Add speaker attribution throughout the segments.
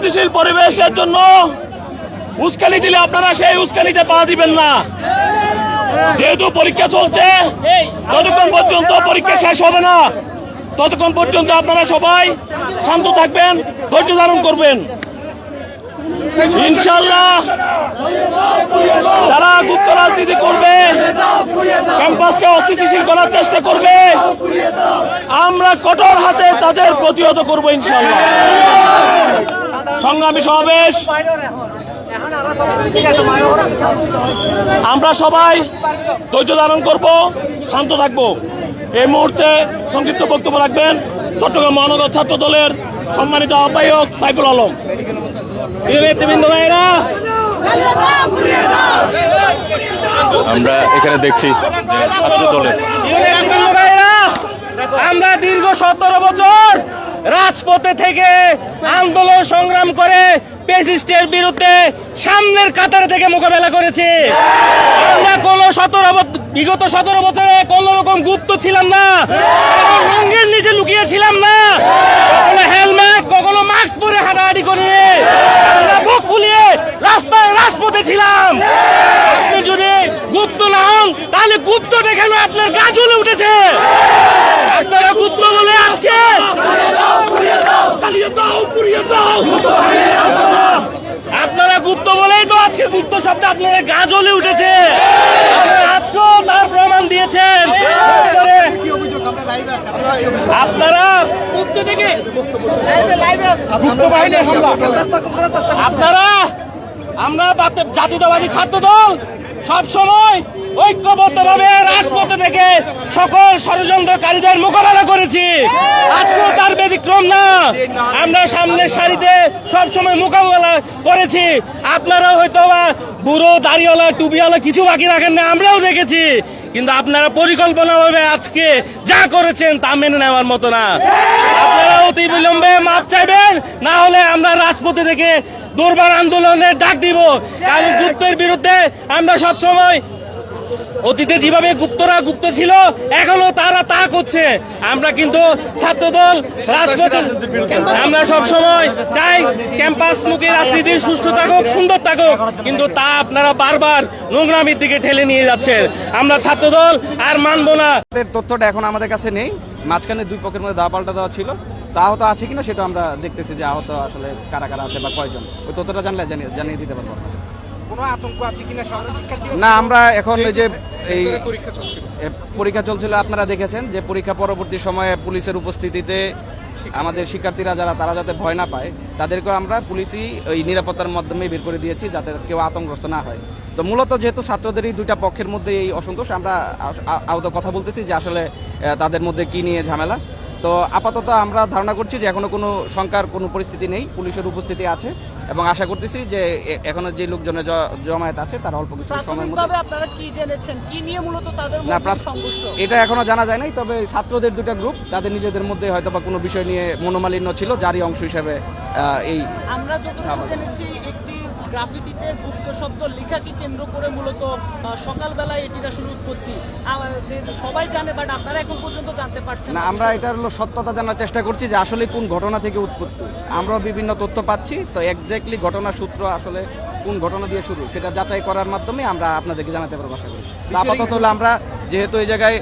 Speaker 1: অস্থিতিশীল পরিবেশের জন্য উস্কানি দিলে আপনারা সেই উস্কানিতে পা দিবেন না। যেহেতু পরীক্ষা চলছে, ততক্ষণ পর্যন্ত পরীক্ষা শেষ হবে না, ততক্ষণ পর্যন্ত আপনারা সবাই শান্ত থাকবেন, ধৈর্য ধারণ করবেন। ইনশাআল্লাহ যারা গুপ্ত রাজনীতি করবে, ক্যাম্পাসকে অস্থিতিশীল করার চেষ্টা করবে, আমরা কঠোর হাতে তাদের প্রতিহত করব ইনশাআল্লাহ। সংগ্রামী সমাবেশ আমরা সবাই ধৈর্য ধারণ করব, শান্ত থাকব। এই মুহূর্তে সংক্ষিপ্ত বক্তব্য রাখবেন চট্টগ্রাম মহানগর ছাত্র দলের সম্মানিত আহ্বায়ক সাইফুল আলম।
Speaker 2: আমরা এখানে দেখছি ছাত্র দলের
Speaker 3: আমরা দীর্ঘ 17 বছর রাজপথে থেকে আন্দোলন সংগ্রাম করে ফ্যাসিস্টের বিরুদ্ধে সামনের কাতার থেকে মোকাবেলা করেছি। আমরা বিগত 17 বছরে কোন রকম গুপ্ত ছিলাম না, লুঙ্গির নিচে লুকিয়েছিলাম না, কখনো হেলমেট কখনো মাস্ক পরে হাঁটাহাঁটি করি, আমরা বুক ফুলিয়ে রাস্তায় রাজপথে ছিলাম। আপনি যদি গুপ্ত না হন তাহলে গুপ্ত দেখেন আপনার গা জ্বলে উঠেছে। আপনারা গুপ্ত বলে আজকে আপনারা গুপ্ত বলেই তো আজকে গুপ্ত শব্দে আপনারা গা জ্বলে উঠেছে। আজকেও তার প্রমাণ দিয়েছেন। আপনারা গুপ্ত থেকে আপনারা আমরা জাতীয়তাবাদী ছাত্র দল সব সময় ঐক্যবদ্ধভাবে রাজপথে থেকে সকল ষড়যন্ত্রকারীদের মোকাবেলা করেছি। আজকেও তার ব্যতিক্রম না। আমরা সামনের সারিতে সবসময় মোকাবেলা করেছি। আপনারা হয়তো বুড়ো দাড়িওয়ালা টুপিওয়ালা কিছু বাকি রাখেন না, আমরাও দেখেছি। কিন্তু আপনারা পরিকল্পনাভাবে আজকে যা করেছেন তা মেনে নেওয়ার মতো না। আপনারা অতি বিলম্বে মাপ চাইবেন, না হলে আমরা রাজপথে থেকে দুর্বার আন্দোলনের ডাক দিব। কারণ গুপ্তের বিরুদ্ধে আমরা সবসময় অতীতে যেভাবে গুপ্তরা গুপ্ত ছিল এখনো তারা তা করছে। আমরা কিন্তু ছাত্রদল রাজপথে আমরা সবসময় চাই ক্যাম্পাসমুখী রাজনীতি সুষ্ঠু থাকুক, সুন্দর থাকুক, কিন্তু তা আপনারা বারবার নোংরামির দিকে ঠেলে নিয়ে যাচ্ছেন। আমরা ছাত্রদল আর মানব না।
Speaker 4: তথ্যটা এখন আমাদের কাছে নেই। মাঝখানে দুই পক্ষের মধ্যে দা পাল্টা দেওয়া ছিল, তা আহত আছে কিনা সেটা আমরা দেখতেছি যে আহত আসলে কারা কারা আছে বা কয়জন, ওই তথ্যটা জানলে জানিয়ে দিতে পারবো।
Speaker 3: কোনো আতঙ্ক আছে কিনা
Speaker 4: না, আমরা এখন এই যে এই পরীক্ষা চলছিল আপনারা দেখেছেন যে পরীক্ষা পরবর্তী সময়ে পুলিশের উপস্থিতিতে আমাদের শিক্ষার্থীরা তারা যাতে ভয় না পায় তাদেরকেও আমরা পুলিশই ওই নিরাপত্তার মাধ্যমে বের করে দিয়েছি যাতে কেউ আতঙ্কগ্রস্ত না হয়। তো মূলত যেহেতু ছাত্রদের এই দুইটা পক্ষের মধ্যে এই অসন্তোষ, আমরা আহত কথা বলতেছি যে আসলে তাদের মধ্যে কি নিয়ে ঝামেলা। তো আপাতত আমরা ধারণা করছি যে এখনো কোনো শঙ্কার কোনো পরিস্থিতি নেই, পুলিশের উপস্থিতি আছে এবং আশা করতেছি যে এখনো যে লোকজনের জমায়েত আছে তারা অল্প কিছু সময়ের মধ্যে।
Speaker 5: আপনারা কি জেনেছেন কি নিয়ে মূলত তাদের মধ্যে সংঘর্ষ?
Speaker 4: এটা এখনো জানা যায় নাই, তবে ছাত্রদের দুটো গ্রুপ তাদের নিজেদের মধ্যে হয়তো বা কোনো বিষয় নিয়ে মনোমালিন্য ছিল, যারই অংশ হিসেবে এই
Speaker 5: আমরা যতটুকু জেনেছি একটি গ্রাফিতিতে গুপ্ত শব্দ লেখাকে কেন্দ্র করে মূলত সকালবেলায় এটির আসলে উৎপত্তি যে সবাই জানে, বাট আপনারা এখন পর্যন্ত জানতে পারছেন
Speaker 4: না। আমরা এটার সত্যতা জানার চেষ্টা করছি যে আসলে কোন ঘটনা থেকে উৎপত্তি। আমরাও বিভিন্ন তথ্য পাচ্ছি, তো এক্স্যাক্টলি ঘটনার সূত্র আসলে কোন ঘটনা দিয়ে শুরু সেটা যাচাই করার মাধ্যমে আমরা আপনাদেরকে জানাতে পারবো আশা করি। আপাতত হলো আমরা যেহেতু এই জায়গায়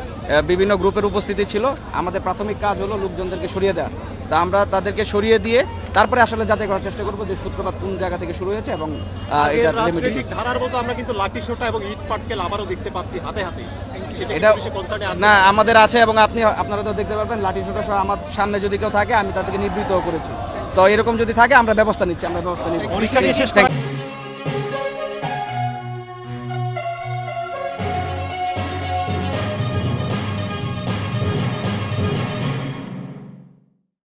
Speaker 4: বিভিন্ন গ্রুপের উপস্থিতি ছিল, আমাদের প্রাথমিক কাজ হলো লোকজনদেরকে সরিয়ে দেওয়া। তা আমরা তাদেরকে সরিয়ে দিয়ে তারপরে আসলে যাচাই করার চেষ্টা করবো যে সূত্রপাত কোন জায়গা থেকে শুরু হয়েছে এবং
Speaker 6: রাজনৈতিক ধারার মতো আমরা কিন্তু লাঠি সোঁটা এবং ইট পাটকেল আবারও দেখতে পাচ্ছি হাতে হাতে।
Speaker 4: এটা না আমাদের আছে এবং আপনারা তো দেখতে পারবেন লাঠি সোঁটা সহ আমার সামনে যদি কেউ থাকে আমি তাদেরকে নিবৃত্ত করেছি। তো এরকম যদি থাকে আমরা ব্যবস্থা নিচ্ছি, আমরা ব্যবস্থা নিচ্ছি।